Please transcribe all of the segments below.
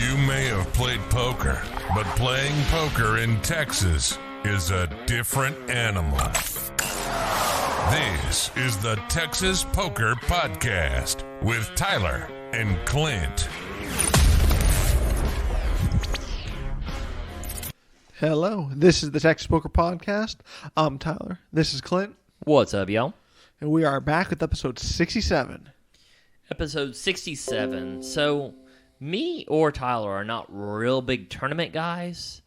You may have played poker, but playing poker in Texas is a different animal. This is the Texas Poker Podcast with Tyler and Clint. Hello, this is the Texas Poker Podcast. I'm Tyler. This is Clint. What's up, y'all? And we are back with episode 67. Episode 67. So, me or Tyler are not real big tournament guys.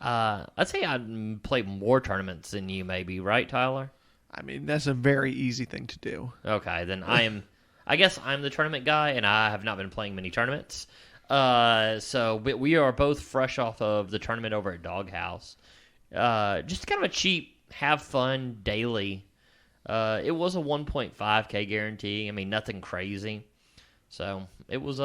I'd say I'd play more tournaments than you, maybe, right, Tyler? I mean, that's a very easy thing to do. Okay, then I guess I'm the tournament guy, and I have not been playing many tournaments. So we are both fresh off of the tournament over at Doghouse. Just kind of a cheap, have fun, daily. It was a 1.5K guarantee. I mean, nothing crazy. So it was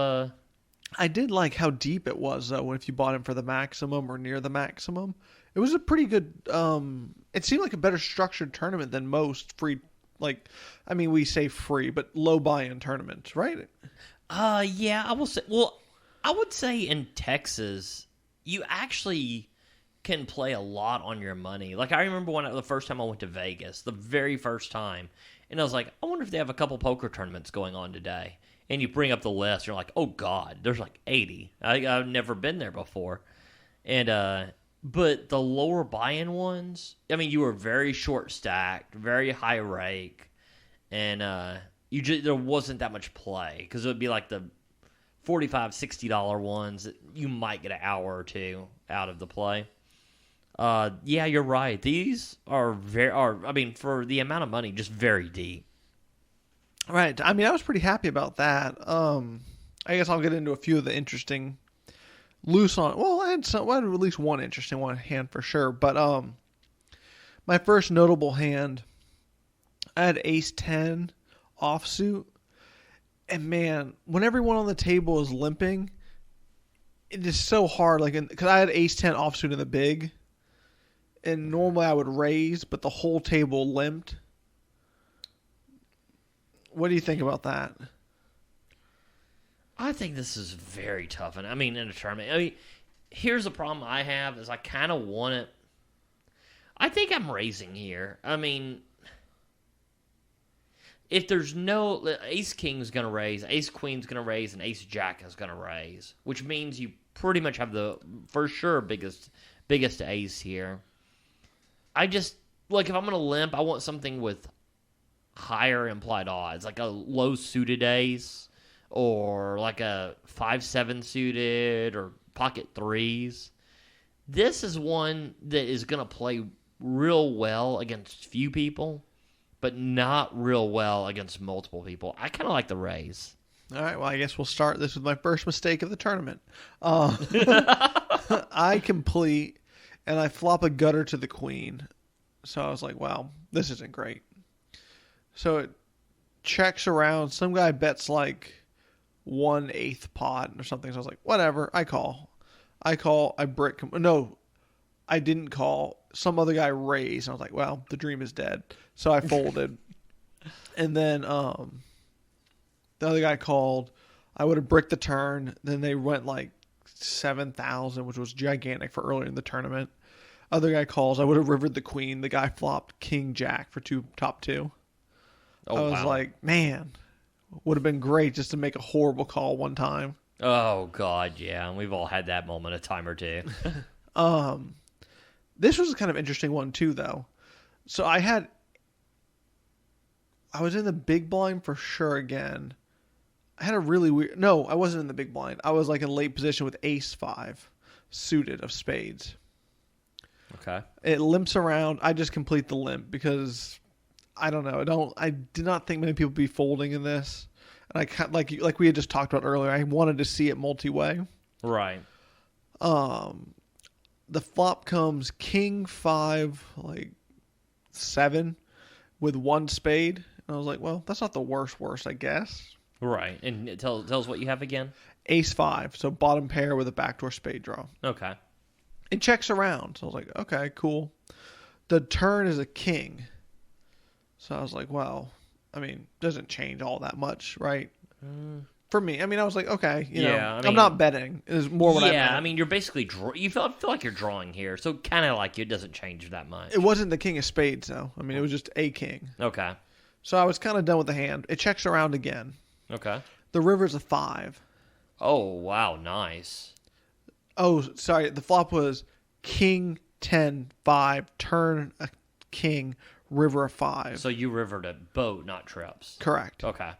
I did like how deep it was, though, if you bought it for the maximum or near the maximum. It was a pretty good, it seemed like a better structured tournament than most free, we say free, but low buy-in tournaments, right? Yeah, I will say, well, I would say in Texas, you actually can play a lot on your money. Like, I remember the first time I went to Vegas, the very first time, and I was like, I wonder if they have a couple poker tournaments going on today. And you bring up the list, you're like, oh, God, there's like 80. I've never been there before. And, but the lower buy-in ones, I mean, you were very short-stacked, very high rake, and there wasn't that much play, because it would be like the $45, $60 ones that you might get an hour or two out of the play. Yeah, you're right. These are for the amount of money, just very deep. Right. I mean, I was pretty happy about that. I guess I'll get into a few of the interesting I had at least one interesting one hand for sure. But my first notable hand, I had Ace 10 offsuit. And man, when everyone on the table is limping, it is so hard. Because I had Ace 10 offsuit in the big, and normally I would raise, but the whole table limped. What do you think about that? I think this is very tough. And I mean, in a tournament, here's the problem I have is I kind of want it. I think I'm raising here. I mean, if there's no Ace King's going to raise, Ace Queen's going to raise, and Ace Jack is going to raise, which means you pretty much have the for sure biggest ace here. I just if I'm going to limp, I want something with higher implied odds, like a low suited ace, or like a 5-7 suited, or pocket threes. This is one that is going to play real well against few people, but not real well against multiple people. I kind of like the raise. All right, well, I guess we'll start this with my first mistake of the tournament. I complete, and I flop a gutter to the queen. So I was like, wow, this isn't great. So it checks around. Some guy bets like 1/8 pot or something. So I was like, whatever, I call. I brick. No, I didn't call. Some other guy raised. And I was like, well, the dream is dead. So I folded. And then the other guy called. I would have bricked the turn. Then they went like 7,000, which was gigantic for earlier in the tournament. Other guy calls. I would have rivered the queen. The guy flopped king jack for top two. I was like, man, would have been great just to make a horrible call one time. Oh, God, yeah. And we've all had that moment a time or two. This was a kind of interesting one, too, though. So I was in the big blind for sure again. I had a really weird... No, I wasn't in the big blind. I was like in late position with ace 5 suited of spades. Okay. It limps around. I just complete the limp because... I don't know. I did not think many people would be folding in this, and I like we had just talked about earlier. I wanted to see it multi-way. Right. The flop comes king 5 7 with one spade, and I was like, well, that's not the worst, I guess. Right. And tell us what you have again. Ace 5, so bottom pair with a backdoor spade draw. Okay. It checks around, so I was like, okay, cool. The turn is a king. So I was like, well, I mean, doesn't change all that much, right? for me. I mean, I was like, okay, you know, Yeah, I mean- I'm not betting. Is more what I meant. Yeah, I mean, you're basically you feel like you're drawing here, so kind of like it doesn't change that much. It wasn't the king of spades, though. I mean, it was just a king. Okay. So I was kind of done with the hand. It checks around again. Okay. The river's a 5. Oh, wow, nice. Oh, sorry. The flop was king 10 5, turn a king, river a 5. So you rivered a boat, not trips. Correct. Okay.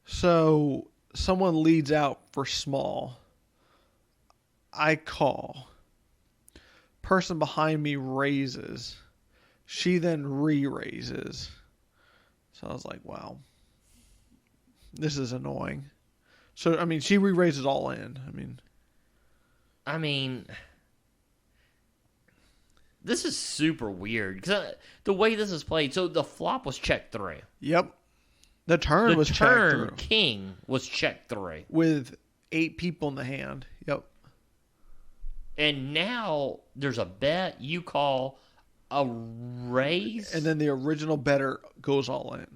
So someone leads out for small. I call. Person behind me raises. She then re-raises. So I was like, wow. This is annoying. So, I mean, she re-raises all in. I mean, this is super weird because the way this is played. So the flop was check 3. Yep. The turn The was checked turn through king was check 3, with 8 people in the hand. Yep. and now there's a bet. You call a raise, And then the original bettor goes all in.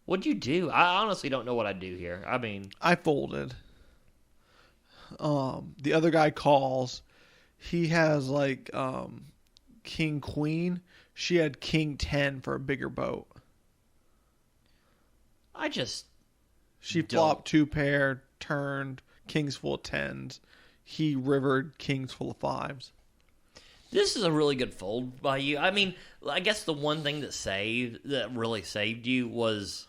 what'd you do? I honestly don't know what I'd do here. I mean, I folded. The other guy calls. He has like king queen. She had king 10 for a bigger boat. I just She Don't. flopped 2 pair, turned kings full of 10s. He rivered kings full of 5s. This is a really good fold by you. I mean, I guess the one thing that really saved you was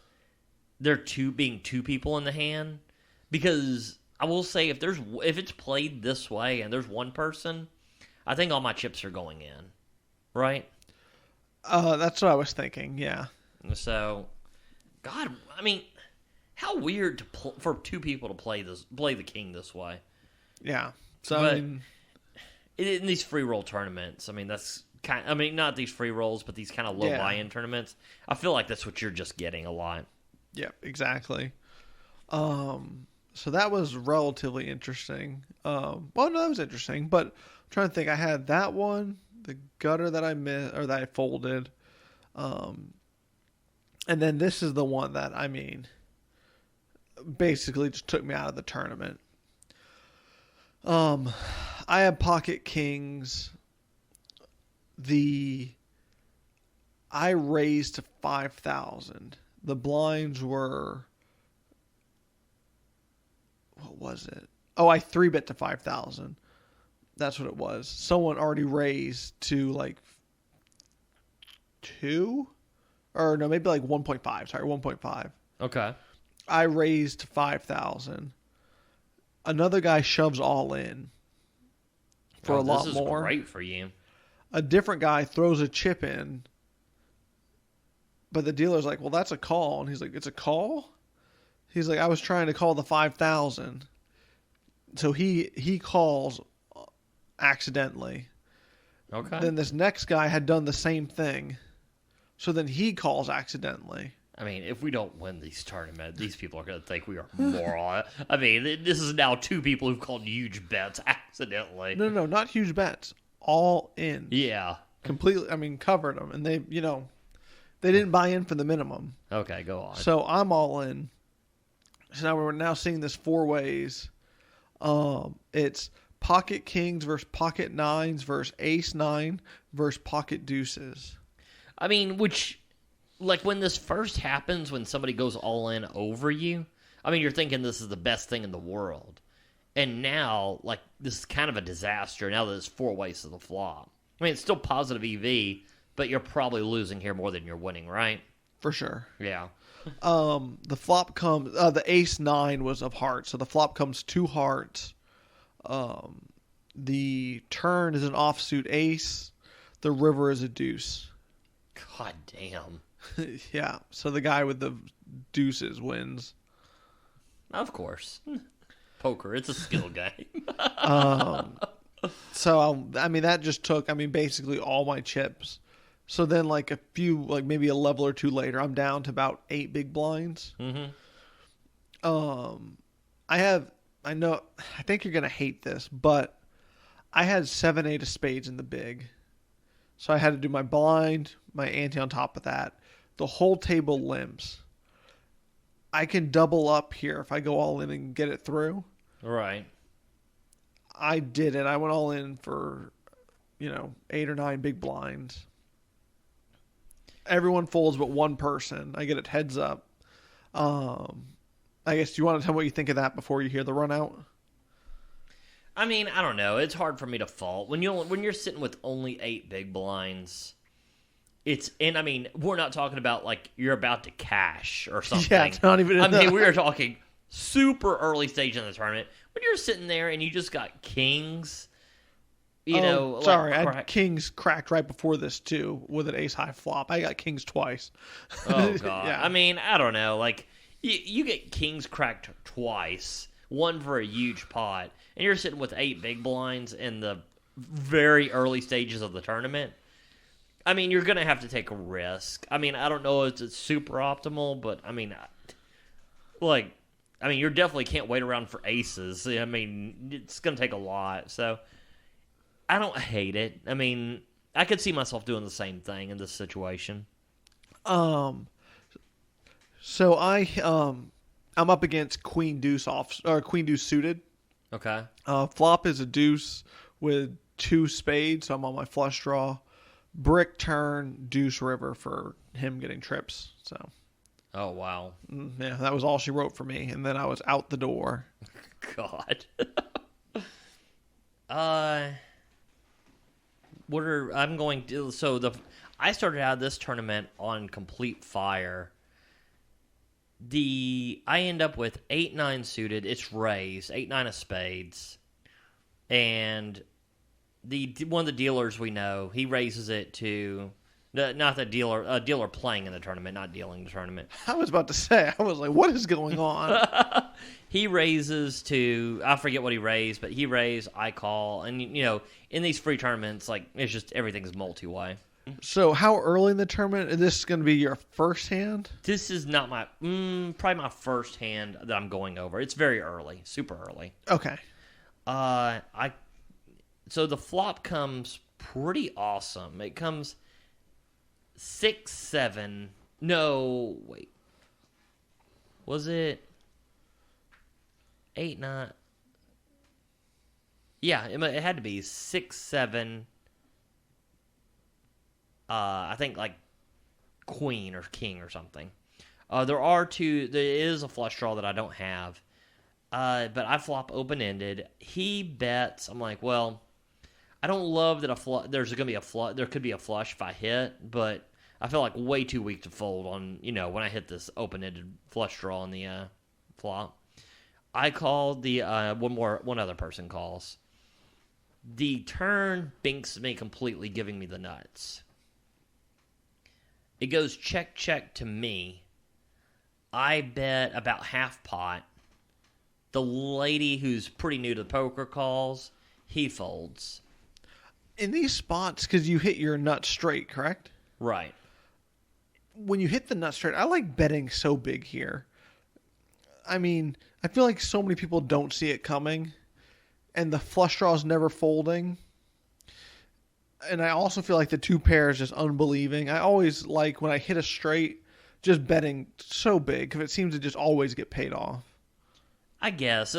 there being 2 people in the hand, because I will say if it's played this way and there's one person, I think all my chips are going in, right? That's what I was thinking. Yeah. So, God, I mean, how weird for 2 people to play the king this way. Yeah. So But- I mean, In these free roll tournaments, I mean not these free rolls, but these kind of low Yeah. buy-in tournaments. I feel like that's what you're just getting a lot. yeah, exactly. So that was relatively interesting. Well, no, that was interesting, but I'm trying to think. I had that one, the gutter that I missed or that I folded, and then this is the one that I mean, basically just took me out of the tournament. I had pocket kings. I raised to 5,000. The blinds were, what was it? Oh, I 3-bet to 5,000. That's what it was. Someone already raised to like 2, or no, maybe like 1.5. Sorry, 1.5. Okay. I raised to 5,000. Another guy shoves all in for a lot This more. is great for you. A different guy throws a chip in, but the dealer's like, well, that's a call. And he's like, it's a call? He's like, I was trying to call the 5,000. So he calls accidentally. Okay. Then this next guy had done the same thing. So then he calls accidentally. I mean, if we don't win these tournaments, these people are going to think we are moron. I mean, this is now 2 people who've called huge bets accidentally. No, not huge bets. All in. Yeah. Completely, I mean, covered them. And they didn't buy in for the minimum. Okay, go on. So I'm all in. So now we're now seeing this 4 ways. It's pocket kings versus pocket 9s versus ace 9 versus pocket deuces. I mean, which, like, when this first happens, when somebody goes all in over you, I mean, you're thinking this is the best thing in the world. And now, like, this is kind of a disaster now that it's 4 ways to the flop. I mean, it's still positive EV, but you're probably losing here more than you're winning, right? For sure. Yeah. The flop comes, the ace 9 was of hearts. So the flop comes 2 hearts. The turn is an offsuit ace. The river is a deuce. God damn. Yeah. So the guy with the deuces wins. Of course. Poker, it's a skill game. So, I mean, that just took, basically all my chips. So then, like, a few, like, maybe a level or 2 later, I'm down to about 8 big blinds. Mm-hmm. I think you're going to hate this, but I had 7-8 of spades in the big. So I had to do my blind, my ante on top of that. the whole table limps. I can double up here if I go all in and get it through. Right. I did it. I went all in for, 8 or 9 big blinds. Everyone folds but one person. I get it heads up. I guess, do you want to tell me what you think of that before you hear the run out? I mean, I don't know. It's hard for me to fault. When you're sitting with only 8 big blinds, I mean, we're not talking about like you're about to cash or something. Yeah, it's not even. I mean, we are talking super early stage in the tournament. When you're sitting there and you just got kings, sorry, I had kings cracked right before this too with an ace high flop. I got kings twice. Oh god. Yeah. I mean, I don't know. Like you get kings cracked twice, one for a huge pot, and you're sitting with 8 big blinds in the very early stages of the tournament. I mean, you're going to have to take a risk. I mean, I don't know if it's super optimal, but I mean, you definitely can't wait around for aces. I mean, it's going to take a lot. So I don't hate it. I mean, I could see myself doing the same thing in this situation. So I'm up against queen deuce suited. Okay. Flop is a deuce with 2 spades, so I'm on my flush draw. Brick turn, deuce river for him getting trips. So. Oh wow. Yeah, that was all she wrote for me, and then I was out the door. God. I started out this tournament on complete fire. I end up with 8-9 suited. It's raised 8-9 of spades, and one of the dealers we know, he raises it to not the dealer, a dealer playing in the tournament, not dealing the tournament. I was about to say, I was like, what is going on? He raises to, I forget what he raised, but he raised, I call, and in these free tournaments, like it's just everything's multi-way. So how early in the tournament is this going to be your first hand? This is not my probably my first hand that I'm going over. It's very early, super early. Okay. So the flop comes pretty awesome. It comes 6-7. No, wait. Was it 8-9? Yeah, it had to be 6-7. I think like queen or king or something. There is a flush draw that I don't have. But I flop open-ended. He bets. I'm like, well, I don't love that there could be a flush if I hit, but I feel like way too weak to fold on, when I hit this open-ended flush draw on the flop. I called one other person calls. The turn binks me completely, giving me the nuts. It goes check, check to me. I bet about half pot. The lady who's pretty new to the poker calls. He folds. In these spots, because you hit your nut straight, correct? Right. When you hit the nut straight, I like betting so big here. I mean, I feel like so many people don't see it coming, and the flush draw is never folding. And I also feel like the 2 pair is just unbelieving. I always like when I hit a straight, just betting so big because it seems to just always get paid off. I guess.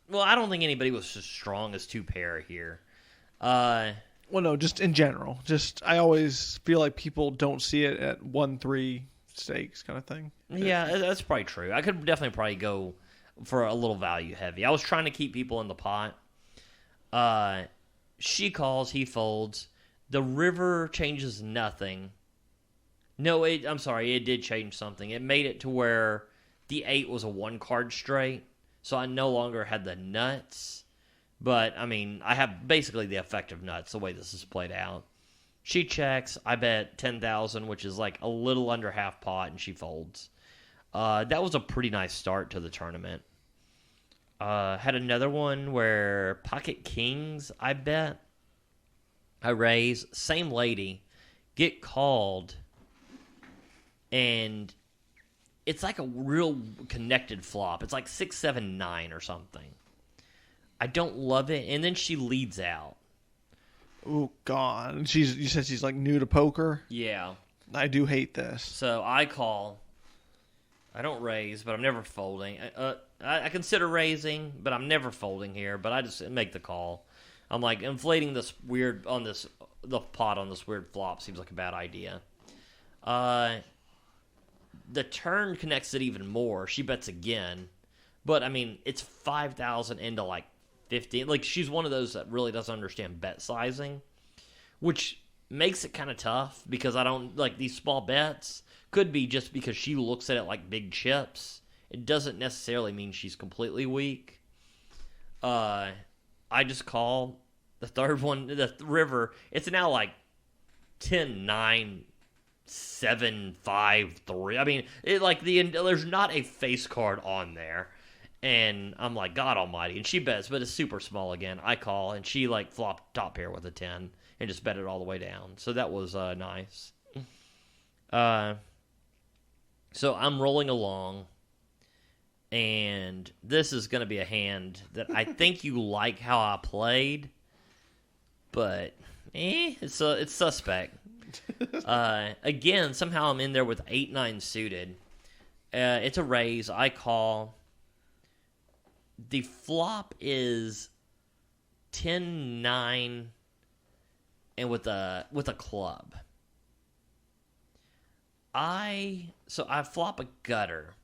Well, I don't think anybody was as strong as 2 pair here. Well, no, just in general. I always feel like people don't see it at 1-3 stakes kind of thing. Yeah, that's probably true. I could definitely probably go for a little value heavy. I was trying to keep people in the pot. She calls, he folds. The river changes nothing. No, I'm sorry, it did change something. It made it to where the 8 was a 1-card straight, so I no longer had the nuts. But, I mean, I have basically the effective nuts, the way this is played out. She checks, I bet 10,000, which is like a little under half pot, and she folds. That was a pretty nice start to the tournament. Had another one where pocket kings, I bet. I raise, same lady, get called, and it's like a real connected flop. It's like 6-7-9 or something. I don't love it, and then she leads out. Oh God! You said she's like new to poker. Yeah. I do hate this. So I call. I don't raise, but I'm never folding. I consider raising, but I'm never folding here. But I just make the call. I'm like, inflating the pot on this weird flop seems like a bad idea. The turn connects it even more. She bets again, but I mean, it's 5,000 into like 15. Like, she's one of those that really doesn't understand bet sizing, which makes it kind of tough because I don't like these small bets. Could be just because she looks at it like big chips. It doesn't necessarily mean she's completely weak. I just call the third one, the river. It's now like 10-9, 7-5-3. I mean, there's not a face card on there. And I'm like, God almighty. And she bets, but it's super small again. I call, and she like flopped top pair with a 10 and just bet it all the way down. So that was nice. So I'm rolling along, and this is going to be a hand that I think you like how I played, but it's suspect. Again, somehow I'm in there with 8-9 suited. It's a raise. I call. The flop is 10-9 and with a club. I flop a gutter,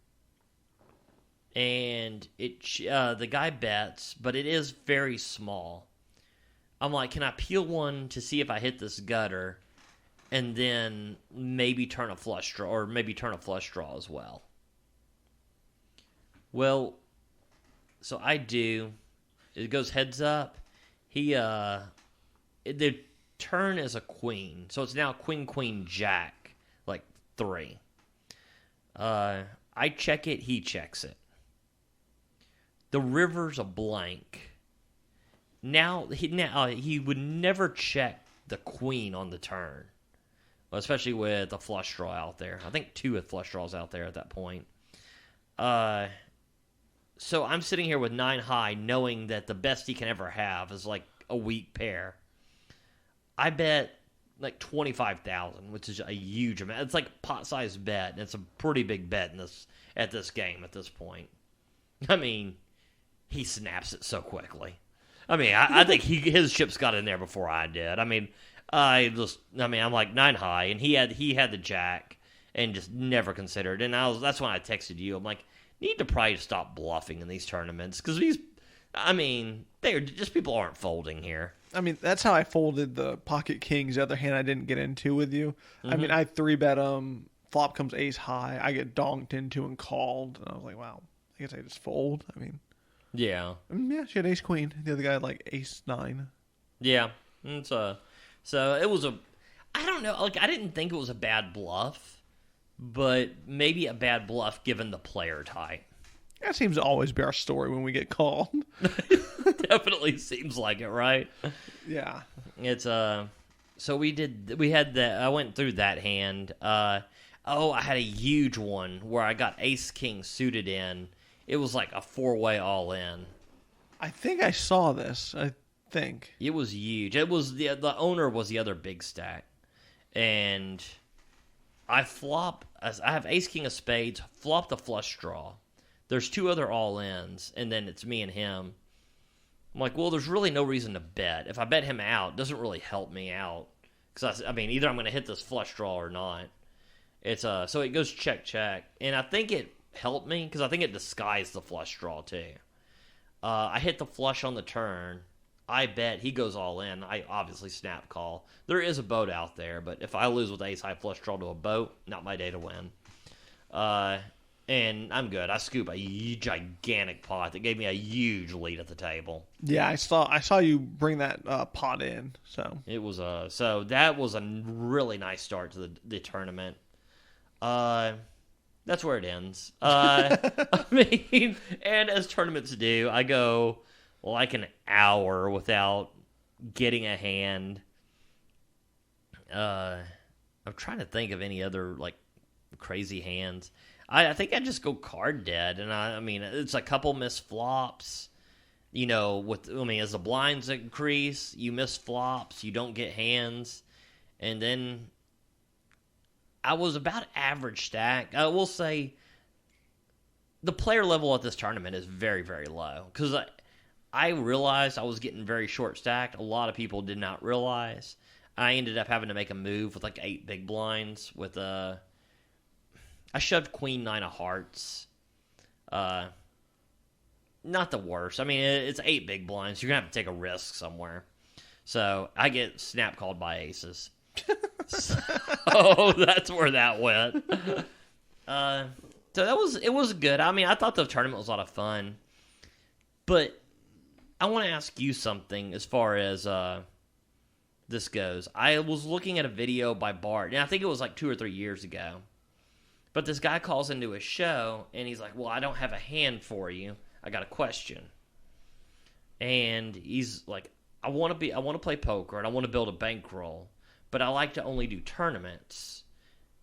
and the guy bets, but it is very small. I'm like, can I peel one to see if I hit this gutter, and then maybe turn a flush draw, or maybe turn a flush draw as well? Well, so I do. It goes heads up. The turn is a queen, so it's now queen, jack. 3. I check it, he checks it. The river's a blank. Now he would never check the queen on the turn, especially with a flush draw out there. I think 2 flush draws out there at that point. So I'm sitting here with 9 high, knowing that the best he can ever have is like a weak pair. I bet like 25,000, which is a huge amount. It's like pot-sized bet, and it's a pretty big bet at this game at this point. I mean, he snaps it so quickly. I mean, I think his chips got in there before I did. I mean, I'm like 9 high, and he had the jack, and just never considered. And that's when I texted you. I'm like, need to probably stop bluffing in these tournaments because people aren't folding here. I mean, that's how I folded the pocket kings, the other hand I didn't get into with you. Mm-hmm. I mean, I 3-bet them, flop comes ace high, I get donked into and called, and I was like, wow, I guess I just fold. I mean, yeah. Yeah, she had ace queen. The other guy had like ace 9. Yeah. So it was I don't know, like, I didn't think it was a bad bluff, but maybe a bad bluff given the player type. That seems to always be our story when we get called. Definitely seems like it, right? Yeah. It's so I went through that hand. I had a huge one where I got ace king suited in. It was like a 4-way all in. I think I saw this. I think it was huge. It was the owner was the other big stack, and I have ace king of spades, flop the flush draw. There's 2 other all-ins, and then it's me and him. I'm like, well, there's really no reason to bet. If I bet him out, it doesn't really help me out. Because, either I'm going to hit this flush draw or not. So it goes check. And I think it helped me, because I think it disguised the flush draw, too. I hit the flush on the turn. I bet he goes all in. I obviously snap call. There is a boat out there, but if I lose with ace-high flush draw to a boat, not my day to win. And I'm good. I scoop a gigantic pot that gave me a huge lead at the table. Yeah, I saw you bring that pot in. So it was so that was a really nice start to the tournament. That's where it ends. And as tournaments do, I go like an hour without getting a hand. I'm trying to think of any other like crazy hands. I think I just go card dead, and it's a couple missed flops. As the blinds increase, you miss flops, you don't get hands, and then I was about average stack. I will say the player level at this tournament is very, very low. Because I realized I was getting very short stacked. A lot of people did not realize. I ended up having to make a move with like 8 big blinds. I shoved Queen 9 of Hearts. Not the worst. I mean, it's 8 big blinds. You're going to have to take a risk somewhere. So I get snap called by aces. So that's where that went. So it was good. I mean, I thought the tournament was a lot of fun. But I want to ask you something as far as this goes. I was looking at a video by Bart, and I think it was like 2 or 3 years ago. But this guy calls into his show, and he's like, well, I don't have a hand for you. I got a question. And he's like, I want to play poker, and I want to build a bankroll, but I like to only do tournaments.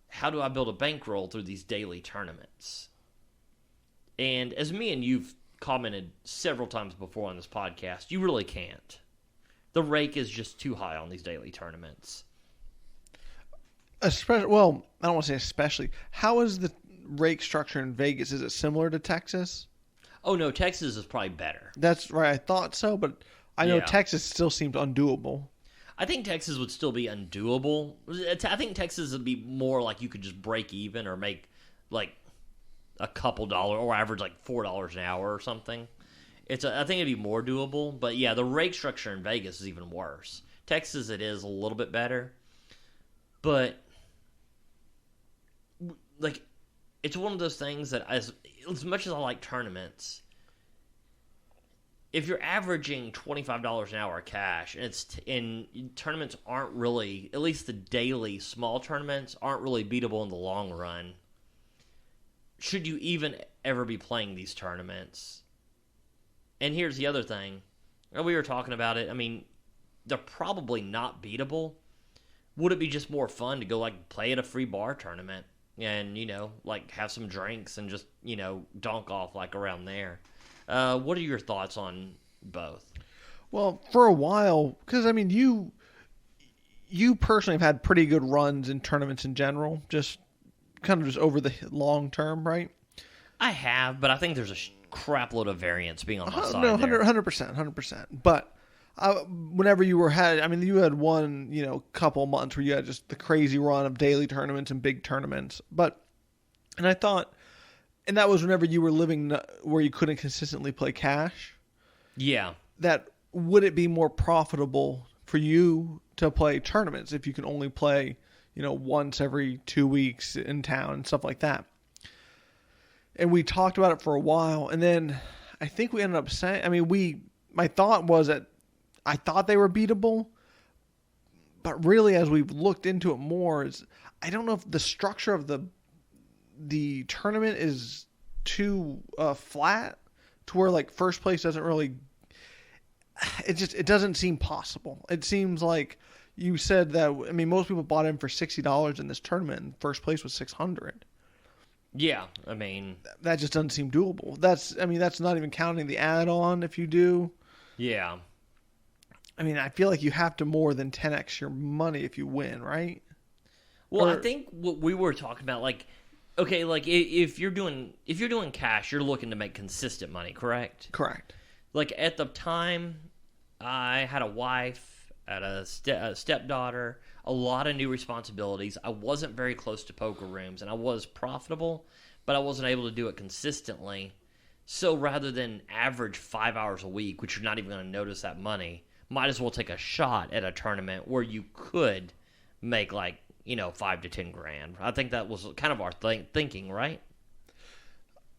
How do I build a bankroll through these daily tournaments? And as me and you've commented several times before on this podcast, you really can't. The rake is just too high on these daily tournaments. Especially, well, I don't want to say especially. How is the rake structure in Vegas? Is it similar to Texas? Oh, no, Texas is probably better. That's right. I thought so, but I know Yeah. Texas still seemed undoable. I think Texas would still be undoable. I think Texas would be more like you could just break even or make like a couple dollars or average like $4 an hour or something. I think it'd be more doable. But yeah, the rake structure in Vegas is even worse. Texas, it is a little bit better. But like, it's one of those things that as much as I like tournaments, if you're averaging $25 an hour cash, and tournaments aren't really, at least the daily small tournaments, aren't really beatable in the long run, should you even ever be playing these tournaments? And here's the other thing. We were talking about it. I mean, they're probably not beatable. Would it be just more fun to go like play at a free bar tournament and, like have some drinks and just, donk off like around there? What are your thoughts on both? Well, for a while, because I mean, you personally have had pretty good runs in tournaments in general, just kind of just over the long term, right? I have, but I think there's a crap load of variance being on my side. No, there. 100%. But whenever you had one, couple months where you had just the crazy run of daily tournaments and big tournaments. And I thought, and that was whenever you were living where you couldn't consistently play cash. Yeah. That would it be more profitable for you to play tournaments if you can only play, once every 2 weeks in town and stuff like that? And we talked about it for a while, and then I think we ended up saying, my thought was that I thought they were beatable, but really as we've looked into it more, I don't know if the structure of the tournament is too flat to where like first place doesn't really, it doesn't seem possible. It seems like you said that, most people bought in for $60 in this tournament and first place was $600. Yeah, that just doesn't seem doable. That's not even counting the add-on if you do. Yeah. I feel like you have to more than 10x your money if you win, right? Well, I think what we were talking about, like, okay, like if you're doing cash, you're looking to make consistent money, correct? Correct. Like at the time, I had a wife, had a stepdaughter, a lot of new responsibilities. I wasn't very close to poker rooms, and I was profitable, but I wasn't able to do it consistently. So rather than average 5 hours a week, which you're not even going to notice that money, might as well take a shot at a tournament where you could make like, 5 to 10 grand. I think that was kind of our thinking, right?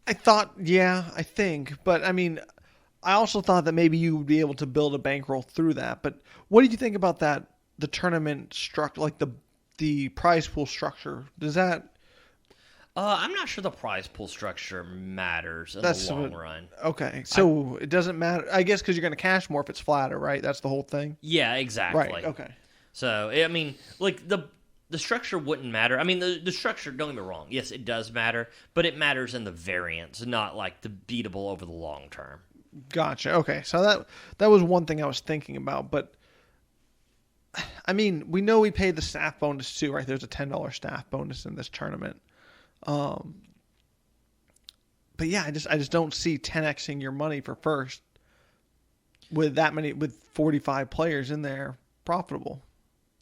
I think. But I also thought that maybe you would be able to build a bankroll through that. But what did you think about that? The tournament structure, like the prize pool structure, does that? I'm not sure the prize pool structure matters in the long run. Okay, so it doesn't matter, I guess, because you're going to cash more if it's flatter, right? That's the whole thing. Yeah, exactly. Right. Okay. So like the structure wouldn't matter. The structure. Don't get me wrong. Yes, it does matter, but it matters in the variance, not like the beatable over the long term. Gotcha. Okay, so that was one thing I was thinking about, but I mean, we know we paid the staff bonus too, right? There's a $10 staff bonus in this tournament. But yeah, I just don't see 10xing your money for first with 45 players in there profitable,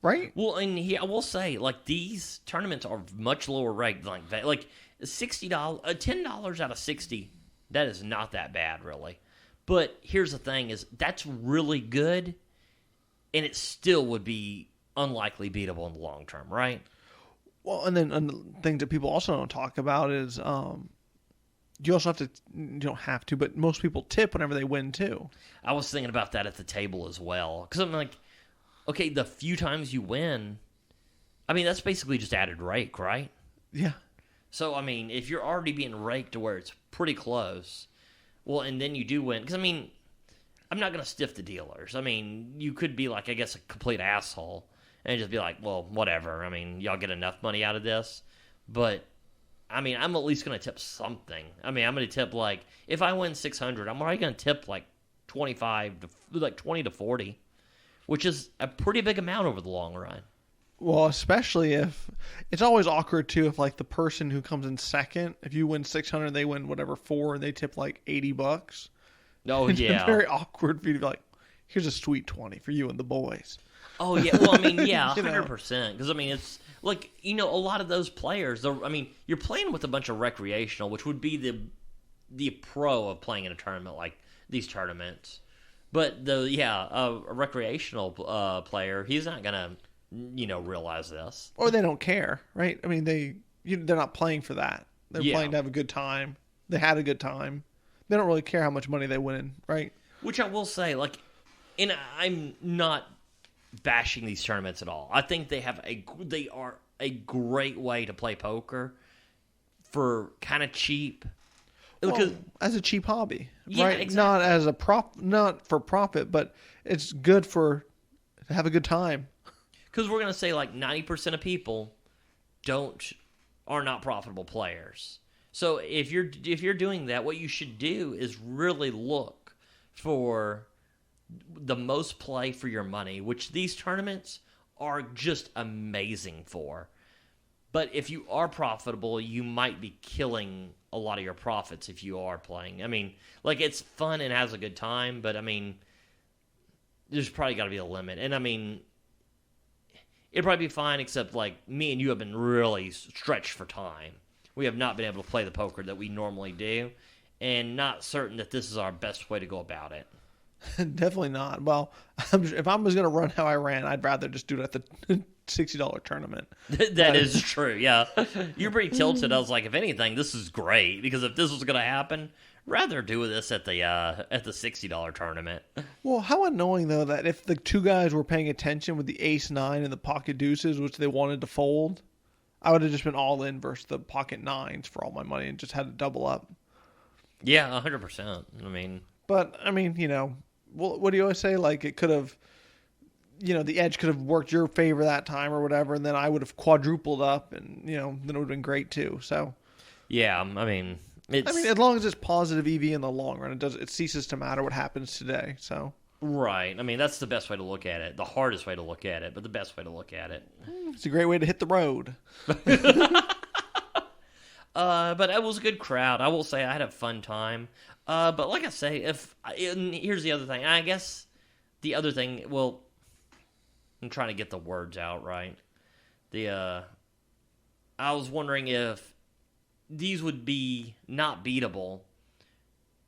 right? Well, and I will say, like, these tournaments are much lower ranked. Like $60, $10 out of 60, that is not that bad, really. But here's the thing: is that's really good, and it still would be unlikely beatable in the long term, right? Well, and then the thing that people also don't talk about is you also have to, you don't have to, but most people tip whenever they win too. I was thinking about that at the table as well. Because I'm like, okay, the few times you win, I mean, that's basically just added rake, right? Yeah. So, I mean, if you're already being raked to where it's pretty close, well, and then you do win. Because, I mean, I'm not going to stiff the dealers. I mean, you could be like, I guess, a complete asshole and just be like, well, whatever. I mean, y'all get enough money out of this. But, I mean, I'm at least going to tip something. I mean, I'm going to tip, like, if I win 600, I'm already going to tip, like, 20 to 40, which is a pretty big amount over the long run. Well, especially if it's always awkward too if like the person who comes in second, if you win 600, they win whatever 4 and they tip like $80. Oh, yeah. It's very awkward for you to be like, here's a sweet 20 for you and the boys. Oh, yeah. Well, I mean, yeah, You know. 100%. Because, I mean, it's like, a lot of those players, I mean, you're playing with a bunch of recreational, which would be the pro of playing in a tournament like these tournaments. But, a recreational player, he's not going to, realize this. Or they don't care, right? I mean, they're not playing for that. They're Yeah. playing to have a good time. They had a good time. They don't really care how much money they win, right? Which I will say, like, and I'm not bashing these tournaments at all. I think they are a great way to play poker for kind of cheap. Because Well, as a cheap hobby, Yeah, right? exactly. Not as not for profit, but it's good to have a good time. we're going to say like 90% of people are not profitable players. So if you're doing that, what you should do is really look for the most play for your money, which these tournaments are just amazing for. But if you are profitable, you might be killing a lot of your profits if you are playing. I mean, like, it's fun and has a good time, but I mean, there's probably got to be a limit. And I mean, it'd probably be fine, except like me and you have been really stretched for time. We have not been able to play the poker that we normally do, and not certain that this is our best way to go about it. Definitely not. Well, if I was going to run how I ran, I'd rather just do it at the $60 tournament. That is true, yeah. You're pretty tilted. I was like, if anything, this is great, because if this was going to happen, rather do this at the $60 tournament. Well, how annoying though that if the two guys were paying attention with the ace 9 and the pocket deuces, which they wanted to fold, I would have just been all in versus the pocket 9s for all my money and just had to double up. Yeah, 100%. I mean, But I mean, well, what do you always say? Like it could have, the edge could have worked your favor that time or whatever, and then I would have quadrupled up, and then it would have been great too. So, yeah, I mean, as long as it's positive EV in the long run, it ceases to matter what happens today. So, right. I mean, that's the best way to look at it. The hardest way to look at it, but the best way to look at it. it's a great way to hit the road. But it was a good crowd. I will say I had a fun time. But like I say, and here's the other thing. I guess the other thing, well, I'm trying to get the words out right. I was wondering if these would be not beatable,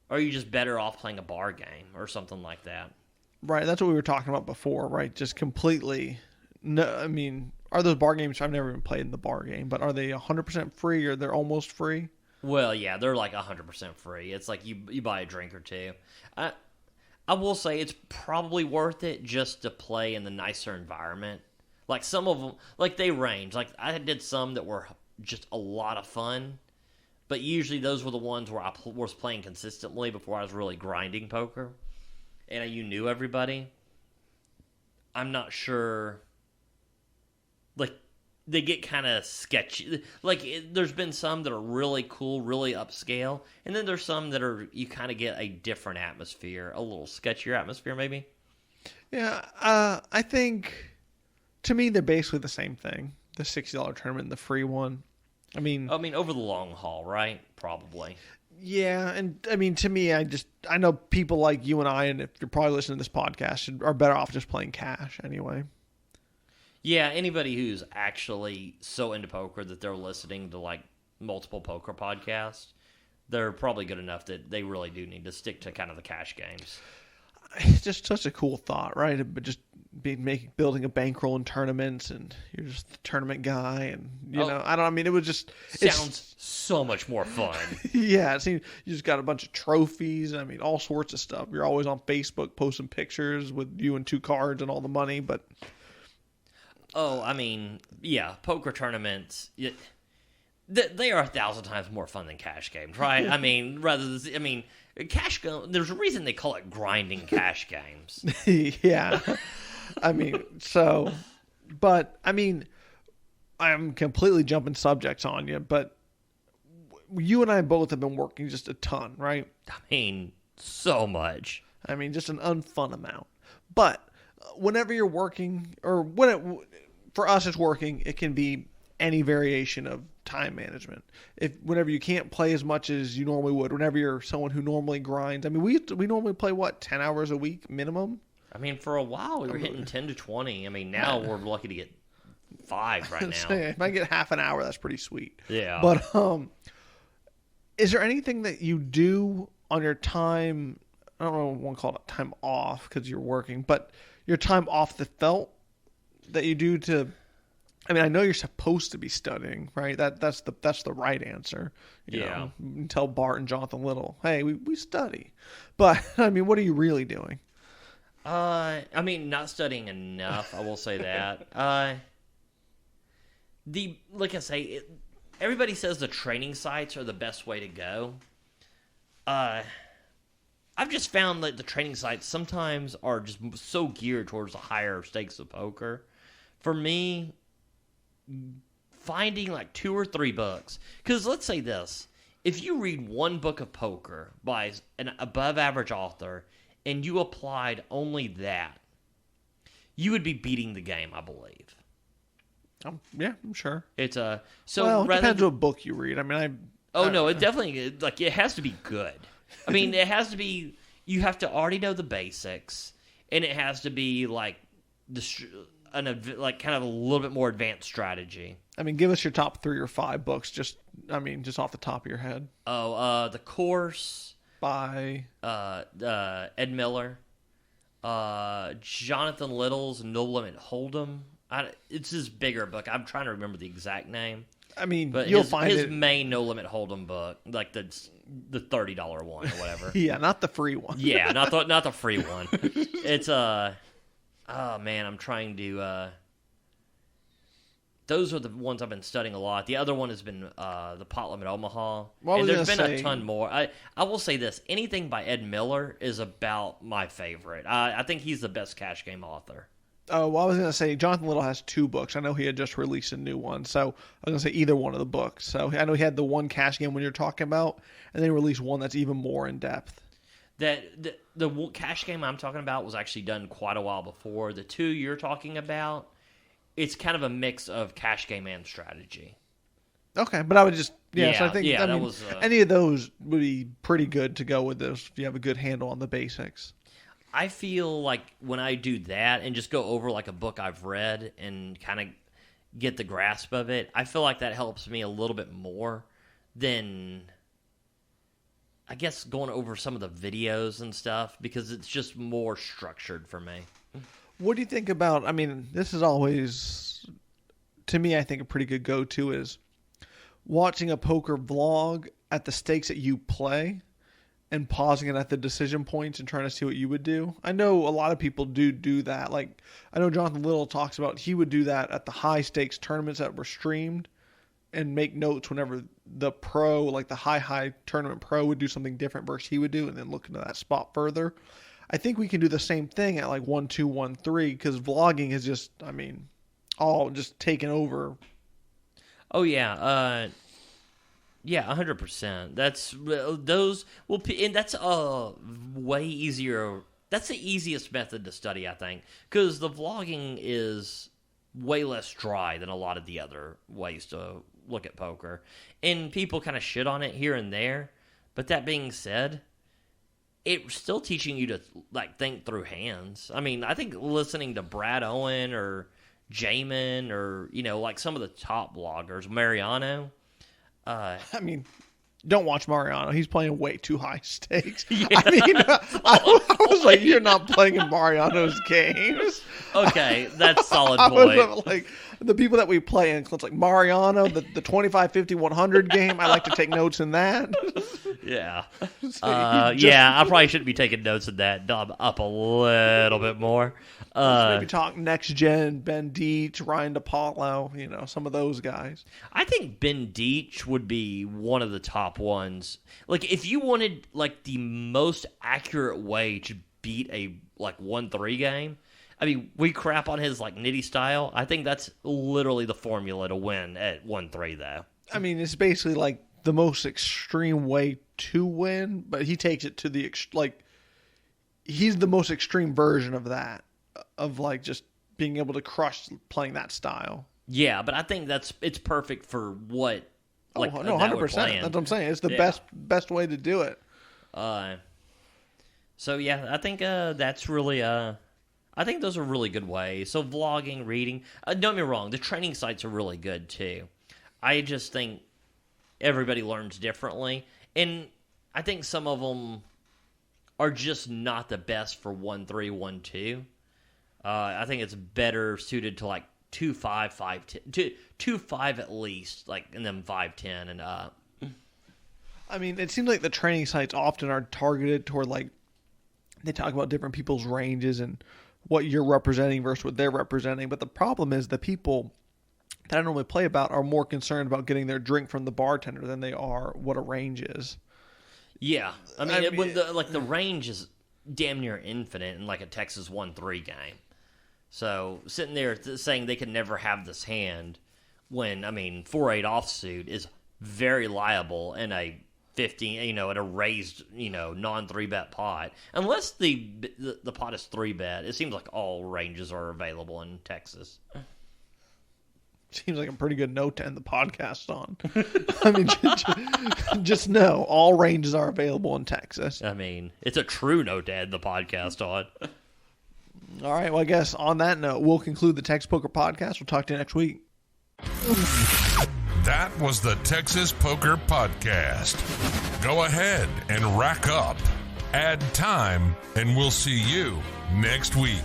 or are you just better off playing a bar game or something like that? Right, that's what we were talking about before, right? Just completely. No, I mean, are those bar games? I've never even played in the bar game, but are they 100% free or they're almost free? Well, yeah, they're like 100% free. It's like you buy a drink or two. I will say it's probably worth it just to play in the nicer environment. Like some of them, like they range. Like I did some that were just a lot of fun, but usually those were the ones where I was playing consistently before I was really grinding poker, and you knew everybody. I'm not sure. Like, they get kind of sketchy. Like, there's been some that are really cool, really upscale, and then there's some that you kind of get a different atmosphere, a little sketchier atmosphere, maybe. Yeah, I think to me, they're basically the same thing. The $60 tournament and the free one. I mean, over the long haul, right? Probably. yeah, and I mean, to me, I know people like you and I, and if you're probably listening to this podcast, are better off just playing cash anyway. Yeah, anybody who's actually so into poker that they're listening to like multiple poker podcasts, they're probably good enough that they really do need to stick to kind of the cash games. It's just such a cool thought, right? But just building a bankroll in tournaments, and you're just the tournament guy, and it was just sounds so much more fun. Yeah, it seems you just got a bunch of trophies. I mean, all sorts of stuff. You're always on Facebook posting pictures with you and 2 cards and all the money, but I mean, yeah, poker tournaments. They are 1,000 times more fun than cash games, right? I mean, cash game. There's a reason they call it grinding cash games. Yeah. I mean, I'm completely jumping subjects on you, but you and I both have been working just a ton, right? I mean, so much. I mean, just an unfun amount. But whenever you're working, or for us it's working, it can be any variation of time management. Whenever you can't play as much as you normally would, whenever you're someone who normally grinds. I mean, we normally play 10 hours a week minimum. I mean, for a while we were hitting 10 to 20. I mean, now we're lucky to get 5 right now. If I get half an hour, that's pretty sweet. Yeah. But is there anything that you do on your time? I don't know if I want to call it time off because you're working, but your time off the felt that you do to. I mean, I know you're supposed to be studying, right? That's the right answer. You know, tell Bart and Jonathan Little, hey, we study. But I mean, what are you really doing? I mean, not studying enough. I will say that. Like I say, everybody says the training sites are the best way to go. I've just found that the training sites sometimes are just so geared towards the higher stakes of poker. For me, finding like 2 or 3 books, because let's say this: if you read one book of poker by an above average author and you applied only that, you would be beating the game, I believe. Yeah, I'm sure. It's it depends what book you read. I mean, it definitely, it has to be good. I mean, it has to be. You have to already know the basics, and it has to be like kind of a little bit more advanced strategy. I mean, give us your top 3 or 5 books, just off the top of your head. The Course by Ed Miller, Jonathan Little's No Limit Hold'em. It's his bigger book. I'm trying to remember the exact name. I mean, but you'll find his main No Limit Hold'em book, like the $30 one or whatever. Yeah, not the free one. Yeah, not the free one. It's oh man, I'm trying to. Those are the ones I've been studying a lot. The other one has been the Pot Limit Omaha. And there's been a ton more. I will say this: anything by Ed Miller is about my favorite. I think he's the best cash game author. Oh, well, I was going to say Jonathan Little has 2 books. I know he had just released a new one, so I was going to say either one of the books. So I know he had the one cash game when you're talking about, and then he released one that's even more in depth. The cash game I'm talking about was actually done quite a while before. The 2 you're talking about, it's kind of a mix of cash game and strategy. Okay, but I would just so I think that was any of those would be pretty good to go with this if you have a good handle on the basics. I feel like when I do that and just go over like a book I've read and kind of get the grasp of it, I feel like that helps me a little bit more than, I guess, going over some of the videos and stuff, because it's just more structured for me. What do you think about, I mean, this is always, to me, I think a pretty good go-to is watching a poker vlog at the stakes that you play and pausing it at the decision points and trying to see what you would do. I know a lot of people do that. Like, I know Jonathan Little talks about he would do that at the high stakes tournaments that were streamed and make notes whenever the pro, like the high tournament pro, would do something different versus he would do, and then look into that spot further. I think we can do the same thing at like 1, 2, 1, 3, because vlogging is just, I mean, all just taken over. Oh yeah, yeah, 100%. That's those. Well, and that's way easier. That's the easiest method to study, I think, because the vlogging is way less dry than a lot of the other ways to look at poker. And people kind of shit on it here and there. But that being said, it's still teaching you to like think through hands. I mean, I think listening to Brad Owen or Jamin or, like some of the top bloggers, Mariano. I mean, don't watch Mariano. He's playing way too high stakes. Yeah. I mean, I was like, you're not playing in Mariano's games. Okay, that's solid I point. was like, the people that we play in, Clint's like Mariano, the 25, 50, 100 game. I like to take notes in that. Yeah. So yeah, I probably shouldn't be taking notes of that. Dub up a little bit more. Maybe talk next gen, Ben Deach, Ryan DePaulo, some of those guys. I think Ben Deach would be one of the top ones. Like, if you wanted, like, the most accurate way to beat a, 1-3 game, I mean, we crap on his, nitty style. I think that's literally the formula to win at 1-3, though. I mean, it's basically, the most extreme way to win, but he takes it to the, he's the most extreme version of that, of, just being able to crush playing that style. Yeah, but I think it's perfect for what, no, 100%. That's what I'm saying. It's the best way to do it. So, yeah, I think that's really, I think those are really good ways. So, vlogging, reading, don't get me wrong, the training sites are really good, too. I just think everybody learns differently, and I think some of them are just not the best for 1-3, 1-2. I think it's better suited to 2-5, 5-10, 2-5 at least, and then 5-10 and up. I mean, it seems like the training sites often are targeted toward they talk about different people's ranges and what you're representing versus what they're representing. But the problem is the people that I normally play about are more concerned about getting their drink from the bartender than they are what a range is. Yeah, I mean when the range is damn near infinite in a Texas 1-3 game. So sitting there saying they can never have this hand when 4-8 offsuit is very liable in a 15, at a raised, non 3-bet pot. Unless the pot is 3-bet, it seems like all ranges are available in Texas. Seems like a pretty good note to end the podcast on. I mean, just know all ranges are available in Texas. I mean, it's a true note to end the podcast on. All right. Well, I guess on that note, we'll conclude the Texas Poker Podcast. We'll talk to you next week. That was the Texas Poker Podcast. Go ahead and rack up, add time, and we'll see you next week.